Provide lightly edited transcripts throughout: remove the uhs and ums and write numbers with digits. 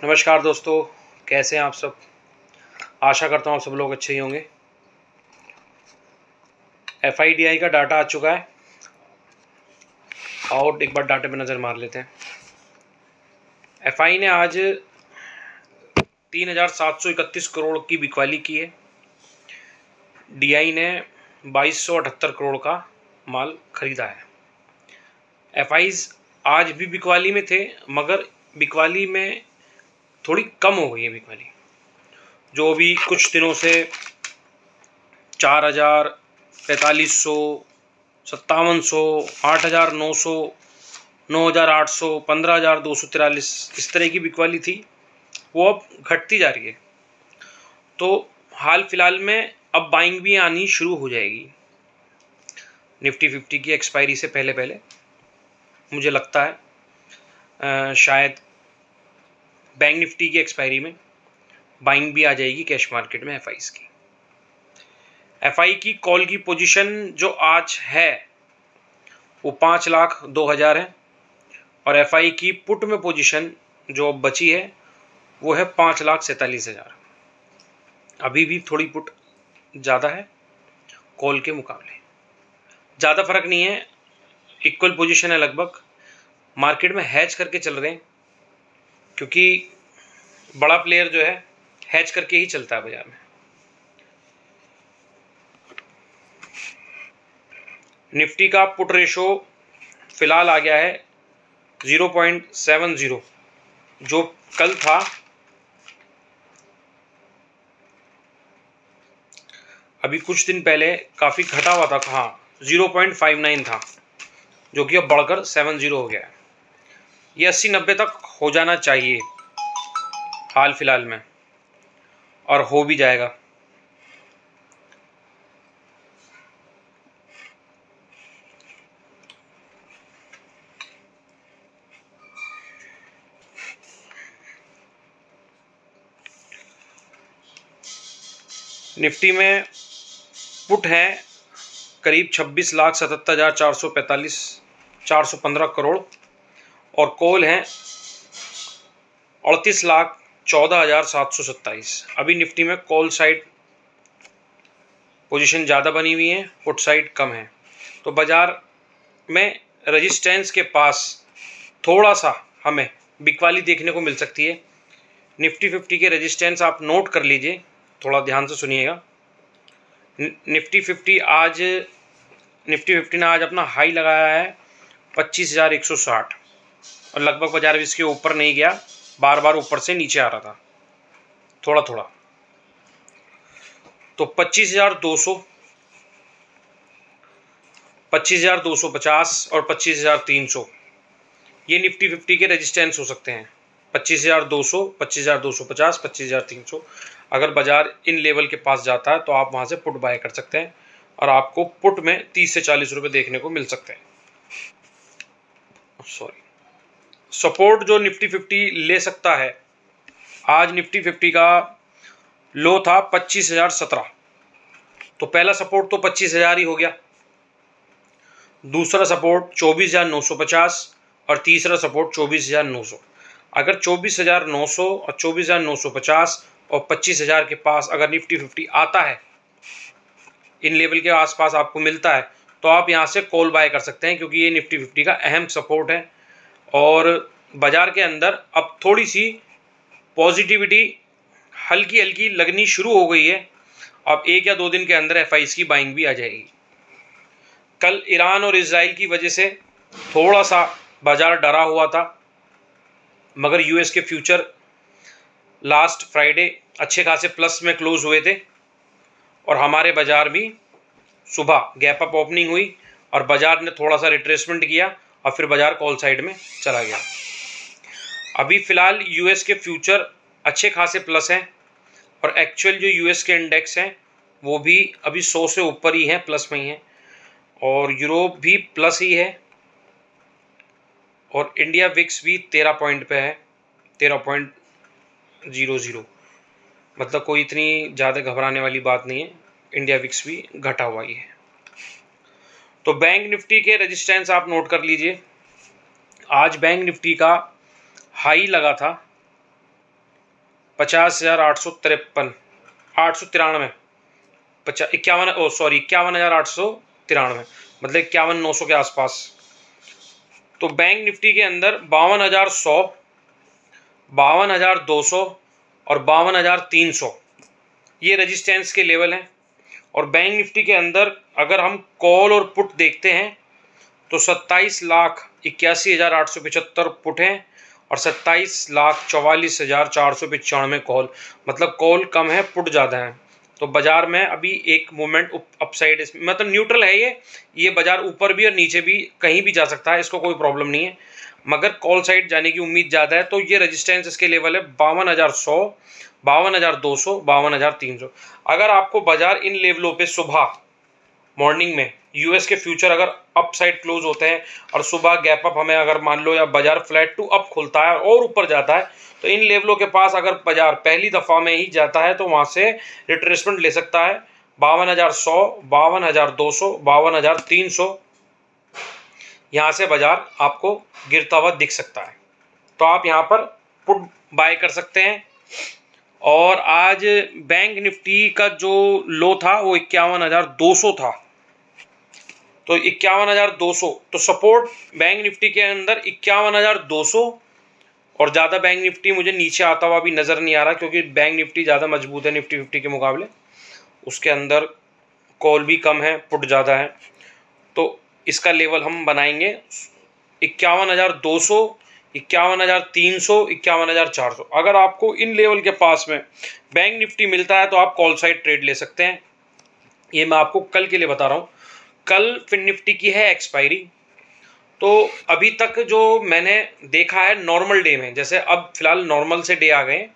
नमस्कार दोस्तों, कैसे हैं आप सब। आशा करता हूँ आप सब लोग अच्छे ही होंगे। FIDI का डाटा आ चुका है और एक बार डाटे पे नज़र मार लेते हैं। FI ने आज 3,731 करोड़ की बिकवाली की है। DI ने 2,278 करोड़ का माल खरीदा है। FIs आज भी बिकवाली में थे, मगर बिकवाली में थोड़ी कम हो गई है बिकवाली, जो भी कुछ दिनों से 4,000, 4,500, 5,700, 8,900, 9,800, 15,243 इस तरह की बिकवाली थी, वो अब घटती जा रही है। तो हाल फिलहाल में अब बाइंग भी आनी शुरू हो जाएगी निफ्टी 50 की एक्सपायरी से पहले पहले। मुझे लगता है शायद बैंक निफ्टी की एक्सपायरी में बाइंग भी आ जाएगी कैश मार्केट में FIs की। FI की कॉल की पोजीशन जो आज है वो 5,02,000 है और FI की पुट में पोजीशन जो बची है वो है 5,47,000। अभी भी थोड़ी पुट ज़्यादा है कॉल के मुकाबले, ज़्यादा फर्क नहीं है, इक्वल पोजीशन है लगभग। मार्केट में हैज करके चल रहे हैं, क्योंकि बड़ा प्लेयर जो है हैज करके ही चलता है बाजार में। निफ्टी का पुट रेशो फिलहाल आ गया है 0.70, जो कल था अभी कुछ दिन पहले काफ़ी घटा हुआ था। हाँ, 0.59 था, जो कि अब बढ़कर 70 हो गया है। ये 80-90 तक हो जाना चाहिए हाल फिलहाल में, और हो भी जाएगा। निफ्टी में पुट है करीब 26,77,445 415 करोड़ और कॉल है 38,14,727। अभी निफ्टी में कॉल साइड पोजीशन ज़्यादा बनी हुई है, पुट साइड कम है। तो बाज़ार में रेजिस्टेंस के पास थोड़ा सा हमें बिकवाली देखने को मिल सकती है। निफ्टी 50 के रेजिस्टेंस आप नोट कर लीजिए, थोड़ा ध्यान से सुनिएगा। निफ्टी 50 ने आज अपना हाई लगाया है 25,160 और लगभग बाजार इसके ऊपर नहीं गया, बार बार ऊपर से नीचे आ रहा था थोड़ा थोड़ा। तो 25,200, 25,250 और 25,300 ये निफ्टी 50 के रेजिस्टेंस हो सकते हैं। 25,200, 25,250, 25,300। अगर बाजार इन लेवल के पास जाता है तो आप वहाँ से पुट बाय कर सकते हैं और आपको पुट में 30 से 40 रुपये देखने को मिल सकते हैं। सपोर्ट जो निफ्टी 50 ले सकता है, आज निफ्टी 50 का लो था 25,017, तो पहला सपोर्ट तो 25,000 ही हो गया, दूसरा सपोर्ट 24,950 और तीसरा सपोर्ट 24,900। अगर 24,900 और 24,950 और 25,000 के पास अगर निफ्टी 50 आता है, इन लेवल के आसपास आपको मिलता है, तो आप यहाँ से कॉल बाय कर सकते हैं, क्योंकि ये निफ्टी 50 का अहम सपोर्ट है। और बाजार के अंदर अब थोड़ी सी पॉजिटिविटी हल्की हल्की लगनी शुरू हो गई है। अब 1 या 2 दिन के अंदर FIs की बाइंग भी आ जाएगी। कल ईरान और इजराइल की वजह से थोड़ा सा बाजार डरा हुआ था, मगर US के फ्यूचर लास्ट फ्राइडे अच्छे खासे प्लस में क्लोज हुए थे और हमारे बाजार भी सुबह गैप अप ओपनिंग हुई और बाजार ने थोड़ा सा रिट्रेसमेंट किया और फिर बाजार कॉल साइड में चला गया। अभी फ़िलहाल US के फ्यूचर अच्छे खासे प्लस हैं और एक्चुअल जो US के इंडेक्स हैं वो भी अभी 100 से ऊपर ही हैं, प्लस में ही हैं, और यूरोप भी प्लस ही है, और इंडिया विक्स भी 13 पॉइंट पे है, 13.00। मतलब कोई इतनी ज़्यादा घबराने वाली बात नहीं है, इंडिया विक्स भी घटा हुआ ही है। तो बैंक निफ्टी के रेजिस्टेंस आप नोट कर लीजिए। आज बैंक निफ्टी का हाई लगा था 50,853, 893, 51,893, मतलब 51,900 के आसपास। तो बैंक निफ्टी के अंदर 52,100, 52,200 और 52,300 ये रेजिस्टेंस के लेवल हैं। और बैंक निफ्टी के अंदर अगर हम कॉल और पुट देखते हैं तो 27,81,875 पुट हैं और 27,44,495 कॉल, मतलब कॉल कम है, पुट ज़्यादा है। तो बाज़ार में अभी एक मूवमेंट अपसाइड, मतलब न्यूट्रल है ये बाज़ार ऊपर भी और नीचे भी कहीं भी जा सकता है, इसको कोई प्रॉब्लम नहीं है, मगर कॉल साइड जाने की उम्मीद ज़्यादा है। तो ये रेजिस्टेंस इसके लेवल है 52,100, 52,200, 52,300। अगर आपको बाज़ार इन लेवलों पे सुबह मॉर्निंग में यूएस के फ्यूचर अगर अप साइड क्लोज होते हैं और सुबह गैप अप हमें अगर मान लो या बाजार फ्लैट टू अप खुलता है और ऊपर जाता है, तो इन लेवलों के पास अगर बाजार पहली दफ़ा में ही जाता है तो वहाँ से रिट्रेसमेंट ले सकता है 52,100, 52,200, 52,300, यहाँ से बाजार आपको गिरता हुआ दिख सकता है। तो आप यहाँ पर पुट बाय कर सकते हैं। और आज बैंक निफ्टी का जो लो था वो 51,200 था, तो 51,200, तो सपोर्ट बैंक निफ्टी के अंदर 51,200, और ज़्यादा बैंक निफ्टी मुझे नीचे आता हुआ भी नज़र नहीं आ रहा, क्योंकि बैंक निफ्टी ज़्यादा मजबूत है निफ्टी 50 के मुकाबले, उसके अंदर कॉल भी कम है, पुट ज़्यादा है। तो इसका लेवल हम बनाएंगे 51,200, 51,300, 51,400। अगर आपको इन लेवल के पास में बैंक निफ्टी मिलता है तो आप कॉल साइड ट्रेड ले सकते हैं। ये मैं आपको कल के लिए बता रहा हूँ। कल फिन निफ्टी की है एक्सपायरी, तो अभी तक जो मैंने देखा है नॉर्मल डे में, जैसे अब फिलहाल नॉर्मल से डे आ गए,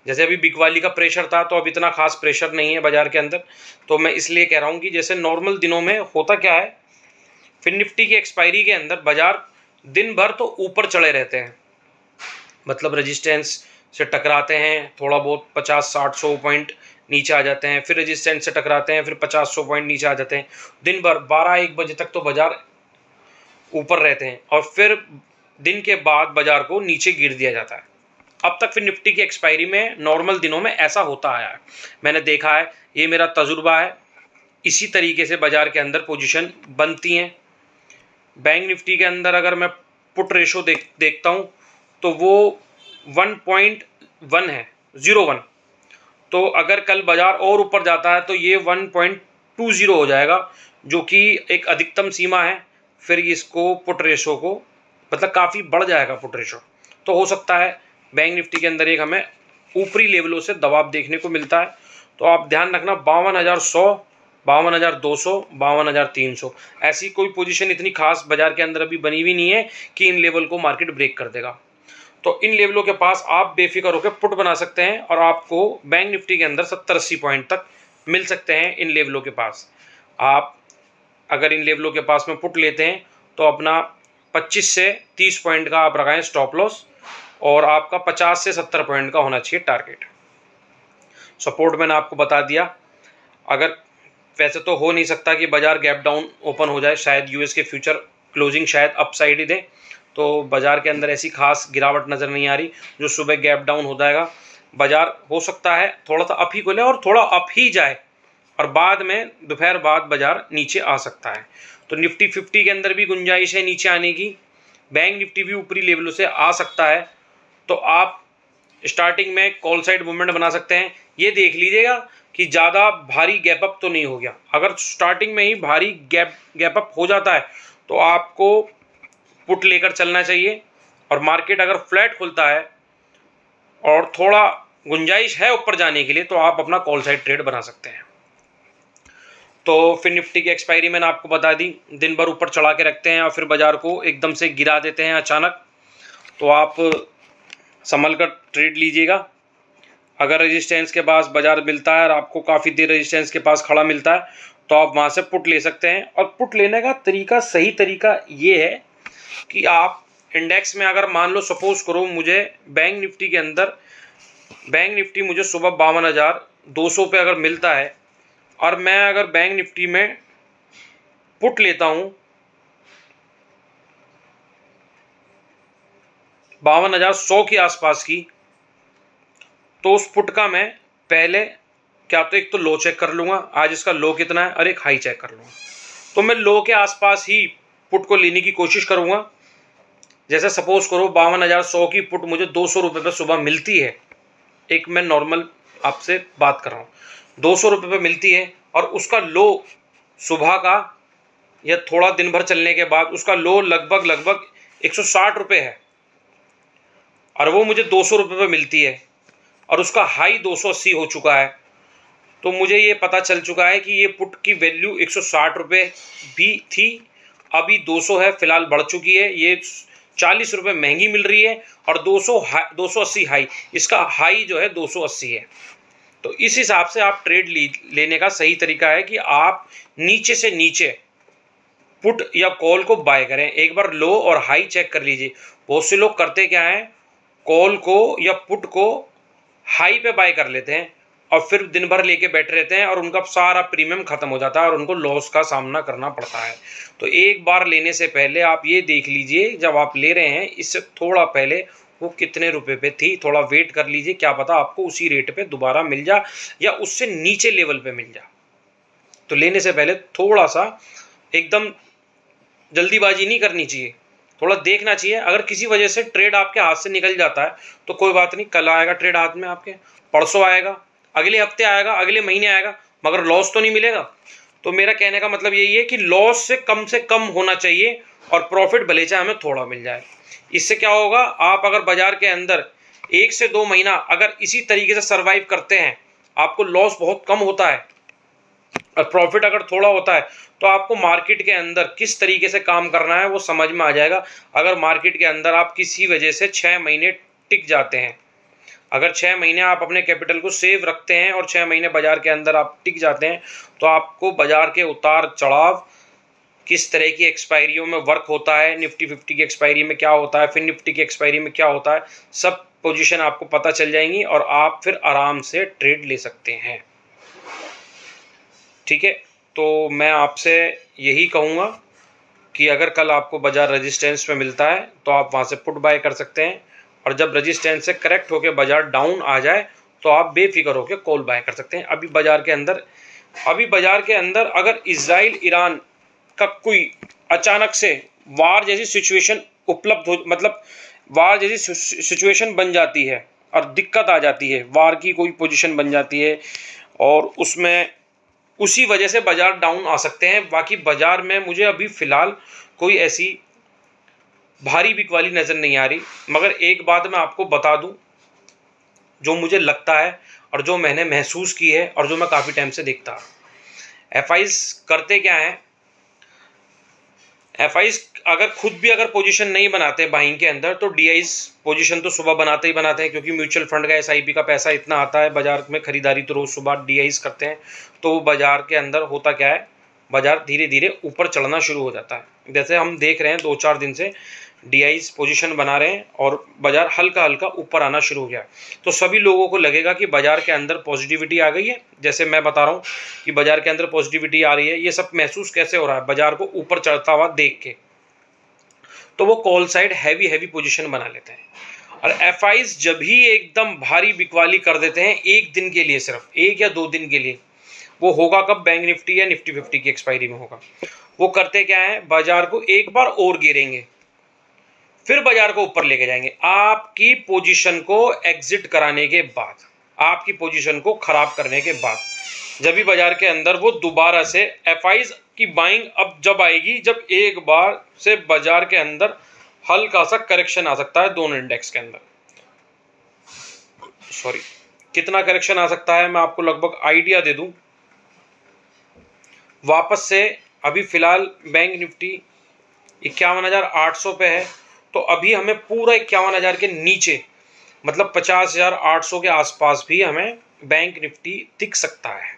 जैसे अभी बिग वाली का प्रेशर था तो अब इतना खास प्रेशर नहीं है बाजार के अंदर, तो मैं इसलिए कह रहा हूँ कि जैसे नॉर्मल दिनों में होता क्या है, फिन निफ्टी की एक्सपायरी के अंदर बाजार दिन भर तो ऊपर चढ़े रहते हैं, मतलब रेजिस्टेंस से टकराते हैं, थोड़ा बहुत 50-60-100 पॉइंट नीचे आ जाते हैं, फिर रेजिस्टेंस से टकराते हैं, फिर 50-100 पॉइंट नीचे आ जाते हैं, दिन भर 12-1 बजे तक तो बाजार ऊपर रहते हैं और फिर दिन के बाद बाजार को नीचे गिर दिया जाता है। अब तक फिर निफ्टी की एक्सपायरी में नॉर्मल दिनों में ऐसा होता आया है, मैंने देखा है, ये मेरा तजुर्बा है। इसी तरीके से बाजार के अंदर पोजीशन बनती हैं। बैंक निफ्टी के अंदर अगर मैं पुट रेशो देखता हूँ तो वो 1.1 है, 01। तो अगर कल बाजार और ऊपर जाता है तो ये 1.20 हो जाएगा, जो कि एक अधिकतम सीमा है। फिर इसको पुट रेशो को मतलब काफ़ी बढ़ जाएगा पुट रेशो, तो हो सकता है बैंक निफ्टी के अंदर एक हमें ऊपरी लेवलों से दबाव देखने को मिलता है। तो आप ध्यान रखना 52,100, 52,200, 52,300, ऐसी कोई पोजीशन इतनी खास बाजार के अंदर अभी बनी हुई नहीं है कि इन लेवल को मार्केट ब्रेक कर देगा। तो इन लेवलों के पास आप बेफिक्र होकर पुट बना सकते हैं और आपको बैंक निफ्टी के अंदर 70-80 पॉइंट तक मिल सकते हैं इन लेवलों के पास। आप अगर इन लेवलों के पास में पुट लेते हैं तो अपना 25 से 30 पॉइंट का आप लगाएं स्टॉप लॉस, और आपका 50 से 70 पॉइंट का होना चाहिए टारगेट। सपोर्ट मैंने आपको बता दिया। अगर वैसे तो हो नहीं सकता कि बाजार गैप डाउन ओपन हो जाए, शायद यूएस के फ्यूचर क्लोजिंग शायद अपसाइड ही दे, तो बाजार के अंदर ऐसी खास गिरावट नज़र नहीं आ रही जो सुबह गैप डाउन हो जाएगा। बाजार हो सकता है थोड़ा सा अप ही खुले और थोड़ा अप ही जाए और बाद में दोपहर बाद बाजार नीचे आ सकता है। तो निफ्टी 50 के अंदर भी गुंजाइश है नीचे आने की, बैंक निफ्टी भी ऊपरी लेवलों से आ सकता है। तो आप स्टार्टिंग में कॉल साइड मूवमेंट बना सकते हैं। ये देख लीजिएगा कि ज़्यादा भारी गैप अप तो नहीं हो गया। अगर स्टार्टिंग में ही भारी गैप अप हो जाता है तो आपको पुट लेकर चलना चाहिए, और मार्केट अगर फ्लैट खुलता है और थोड़ा गुंजाइश है ऊपर जाने के लिए तो आप अपना कॉल साइड ट्रेड बना सकते हैं। तो फिर निफ्टी की एक्सपायरी मैंने आपको बता दी, दिन भर ऊपर चढ़ा के रखते हैं और फिर बाजार को एकदम से गिरा देते हैं अचानक, तो आप संभल कर ट्रेड लीजिएगा। अगर रेजिस्टेंस के पास बाजार मिलता है और आपको काफ़ी देर रेजिस्टेंस के पास खड़ा मिलता है तो आप वहाँ से पुट ले सकते हैं। और पुट लेने का तरीका, सही तरीका ये है कि आप इंडेक्स में अगर मान लो सपोज करो मुझे बैंक निफ्टी के अंदर, बैंक निफ्टी मुझे सुबह 52,200 पे अगर मिलता है और मैं अगर बैंक निफ्टी में पुट लेता हूँ 52,100 के आसपास की, तो उस पुट का मैं पहले क्या तो एक तो लो चेक कर लूँगा, आज इसका लो कितना है, और एक हाई चेक कर लूँगा। तो मैं लो के आसपास ही पुट को लेने की कोशिश करूँगा। जैसे सपोज करो 52,100 की पुट मुझे 200 रुपये पर सुबह मिलती है, एक मैं नॉर्मल आपसे बात कर रहा हूँ, 200 रुपये पर मिलती है, और उसका लो सुबह का या थोड़ा दिन भर चलने के बाद उसका लो लगभग 160 रुपये है, और वो मुझे 200 रुपये पर मिलती है, और उसका हाई 280 हो चुका है। तो मुझे ये पता चल चुका है कि ये पुट की वैल्यू 160 रुपये भी थी, अभी 200 है, फिलहाल बढ़ चुकी है, ये 40 रुपये महंगी मिल रही है, और 280 हाई, इसका हाई जो है 280 है। तो इस हिसाब से आप ट्रेड लेने का सही तरीका है कि आप नीचे से नीचे पुट या कॉल को बाय करें। एक बार लो और हाई चेक कर लीजिए। बहुत से लोग करते क्या हैं, कॉल को या पुट को हाई पे बाय कर लेते हैं और फिर दिन भर लेके बैठे रहते हैं, और उनका सारा प्रीमियम खत्म हो जाता है और उनको लॉस का सामना करना पड़ता है। तो एक बार लेने से पहले आप ये देख लीजिए, जब आप ले रहे हैं इससे थोड़ा पहले वो कितने रुपए पे थी, थोड़ा वेट कर लीजिए, क्या पता आपको उसी रेट पे दोबारा मिल जा या उससे नीचे लेवल पे मिल जा। तो लेने से पहले थोड़ा सा एकदम जल्दीबाजी नहीं करनी चाहिए, थोड़ा देखना चाहिए। अगर किसी वजह से ट्रेड आपके हाथ से निकल जाता है तो कोई बात नहीं, कल आएगा ट्रेड हाथ में आपके, परसों आएगा, अगले हफ्ते आएगा, अगले महीने आएगा, मगर लॉस तो नहीं मिलेगा। तो मेरा कहने का मतलब यही है कि लॉस से कम होना चाहिए और प्रॉफिट भले चाहे हमें थोड़ा मिल जाए। इससे क्या होगा, आप अगर बाजार के अंदर 1 से 2 महीना अगर इसी तरीके से सर्वाइव करते हैं, आपको लॉस बहुत कम होता है और प्रॉफिट अगर थोड़ा होता है, तो आपको मार्केट के अंदर किस तरीके से काम करना है वो समझ में आ जाएगा। अगर मार्केट के अंदर आप किसी वजह से 6 महीने टिक जाते हैं, अगर 6 महीने आप अपने कैपिटल को सेव रखते हैं और 6 महीने बाजार के अंदर आप टिक जाते हैं, तो आपको बाजार के उतार चढ़ाव, किस तरह की एक्सपायरियों में वर्क होता है, निफ्टी 50 की एक्सपायरी में क्या होता है, फिर निफ्टी की एक्सपायरी में क्या होता है, सब पोजीशन आपको पता चल जाएंगी और आप फिर आराम से ट्रेड ले सकते हैं। ठीक है, तो मैं आपसे यही कहूँगा कि अगर कल आपको बाजार रेजिस्टेंस पे मिलता है तो आप वहाँ से पुट बाय कर सकते हैं, और जब रेजिस्टेंस से करेक्ट होकर बाजार डाउन आ जाए तो आप बेफिक्र होकर कॉल बाय कर सकते हैं। अभी बाजार के अंदर अगर इजराइल ईरान का कोई अचानक से वार जैसी सिचुएशन उपलब्ध हो, मतलब वार जैसी सिचुएशन बन जाती है और दिक्कत आ जाती है, वार की कोई पोजीशन बन जाती है और उसमें उसी वजह से बाजार डाउन आ सकते हैं। बाकी बाजार में मुझे अभी फ़िलहाल कोई ऐसी भारी बिक वाली नज़र नहीं आ रही, मगर एक बात मैं आपको बता दूं जो मुझे लगता है और जो मैंने महसूस की है और जो मैं काफ़ी टाइम से देखता हूँ। एफआईज करते क्या हैं, एफआईज अगर खुद भी अगर पोजीशन नहीं बनाते बाइंग के अंदर, तो डीआईज पोजीशन तो सुबह बनाते ही बनाते हैं, क्योंकि म्यूचुअल फंड का एसआईपी का पैसा इतना आता है बाजार में, खरीदारी तो रोज़ सुबह डीआईज करते हैं। तो बाजार के अंदर होता क्या है, बाजार धीरे धीरे ऊपर चढ़ना शुरू हो जाता है। जैसे हम देख रहे हैं 2-4 दिन से डीआईज पोजीशन बना रहे हैं और बाजार हल्का हल्का ऊपर आना शुरू हो गया। तो सभी लोगों को लगेगा कि बाजार के अंदर पॉजिटिविटी आ गई है। जैसे मैं बता रहा हूँ कि बाजार के अंदर पॉजिटिविटी आ रही है, ये सब महसूस कैसे हो रहा है, बाजार को ऊपर चढ़ता हुआ देख के, तो वो कॉल साइड हैवी पोजीशन बना लेते हैं। और एफआईज जब ही एकदम भारी बिकवाली कर देते हैं एक दिन के लिए, सिर्फ 1 या 2 दिन के लिए, वो होगा कब, बैंक निफ्टी या निफ्टी 50 की एक्सपायरी में होगा। वो करते क्या है, बाजार को एक बार और गिरेंगे, फिर बाजार को ऊपर लेके जाएंगे। आपकी पोजीशन को एग्जिट कराने के बाद, आपकी पोजीशन को खराब करने के बाद, जब भी बाजार के अंदर वो दोबारा से एफआईज की बाइंग अब जब आएगी, जब एक बार से बाजार के अंदर हल्का सा करेक्शन आ सकता है दोनों इंडेक्स के अंदर। सॉरी, कितना करेक्शन आ सकता है मैं आपको लगभग आइडिया दे दूं। वापस से अभी फिलहाल बैंक निफ्टी 51,800 पे है, तो अभी हमें पूरा 51,000 के नीचे, मतलब 50,800 के आसपास भी हमें बैंक निफ्टी दिख सकता है।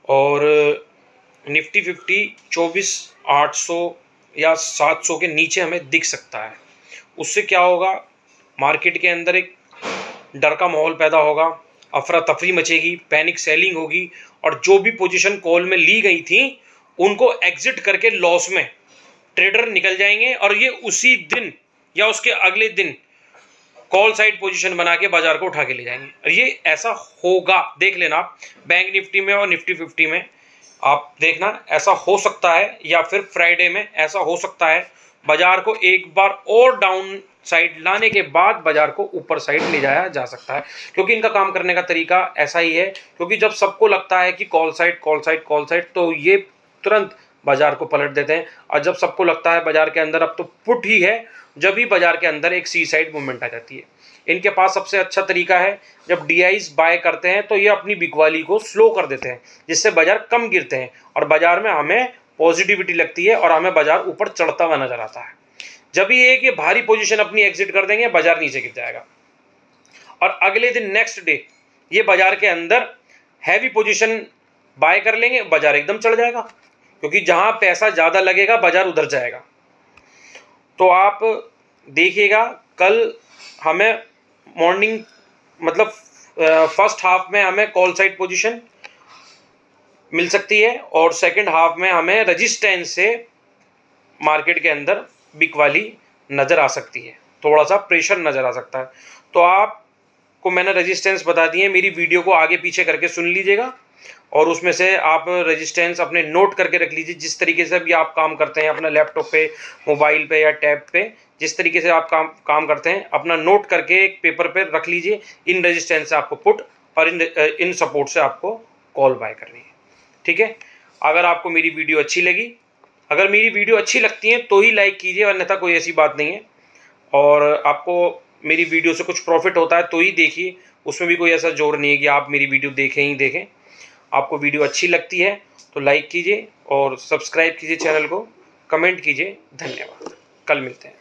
और निफ्टी 50 24,800 या 700 के नीचे हमें दिख सकता है। उससे क्या होगा, मार्केट के अंदर एक डर का माहौल पैदा होगा, अफरा तफरी मचेगी, पैनिक सेलिंग होगी, और जो भी पोजीशन कॉल में ली गई थी उनको एग्जिट करके लॉस में ट्रेडर निकल जाएंगे, और ये उसी दिन या उसके अगले दिन कॉल साइड पोजीशन बना के बाजार को उठा के ले जाएंगे। ये ऐसा होगा, देख लेना आप, बैंक निफ्टी में और निफ्टी 50 में आप देखना, ऐसा हो सकता है, या फिर फ्राइडे में ऐसा हो सकता है बाजार को एक बार और डाउन साइड लाने के बाद बाजार को ऊपर साइड ले जाया जा सकता है, क्योंकि इनका काम करने का तरीका ऐसा ही है। क्योंकि जब सबको लगता है कि call side call side call side, तो ये तुरंत बाजार को पलट देते हैं, और जब सबको लगता है बाजार के अंदर अब तो पुट ही है, जब भी बाजार के अंदर एक सी साइड मूवमेंट आ जाती है। इनके पास सबसे अच्छा तरीका है, जब डीआईज बाय करते हैं तो ये अपनी बिकवाली को स्लो कर देते हैं, जिससे बाजार कम गिरते हैं और बाजार में हमें पॉजिटिविटी लगती है और हमें बाजार ऊपर चढ़ता हुआ नजर आता है। जब ये कि भारी पोजीशन अपनी एग्जिट कर देंगे, बाजार नीचे गिर जाएगा, और अगले दिन नेक्स्ट डे ये बाजार के अंदर हैवी पोजीशन बाय कर लेंगे, बाजार एकदम चढ़ जाएगा, क्योंकि जहां पैसा ज़्यादा लगेगा बाजार उधर जाएगा। तो आप देखिएगा, कल हमें मॉर्निंग मतलब फर्स्ट हाफ में हमें कॉल साइड पोजीशन मिल सकती है, और सेकंड हाफ में हमें रेजिस्टेंस से मार्केट के अंदर बिक वाली नज़र आ सकती है, थोड़ा सा प्रेशर नज़र आ सकता है। तो आपको मैंने रेजिस्टेंस बता दी है, मेरी वीडियो को आगे पीछे करके सुन लीजिएगा, और उसमें से आप रेजिस्टेंस अपने नोट करके रख लीजिए। जिस तरीके से भी आप काम करते हैं अपना लैपटॉप पे, मोबाइल पे या टैब पे, जिस तरीके से आप काम करते हैं, अपना नोट करके एक पेपर पे रख लीजिए। इन रेजिस्टेंस से आपको पुट और इन सपोर्ट से आपको कॉल बाय करनी है, ठीक है। अगर आपको मेरी वीडियो अच्छी लगी, अगर मेरी वीडियो अच्छी लगती है तो ही लाइक कीजिए, अन्यथा कोई ऐसी बात नहीं है। और आपको मेरी वीडियो से कुछ प्रॉफिट होता है तो ही देखिए, उसमें भी कोई ऐसा जोर नहीं है कि आप मेरी वीडियो देखें ही देखें। आपको वीडियो अच्छी लगती है तो लाइक कीजिए और सब्सक्राइब कीजिए चैनल को, कमेंट कीजिए। धन्यवाद, कल मिलते हैं।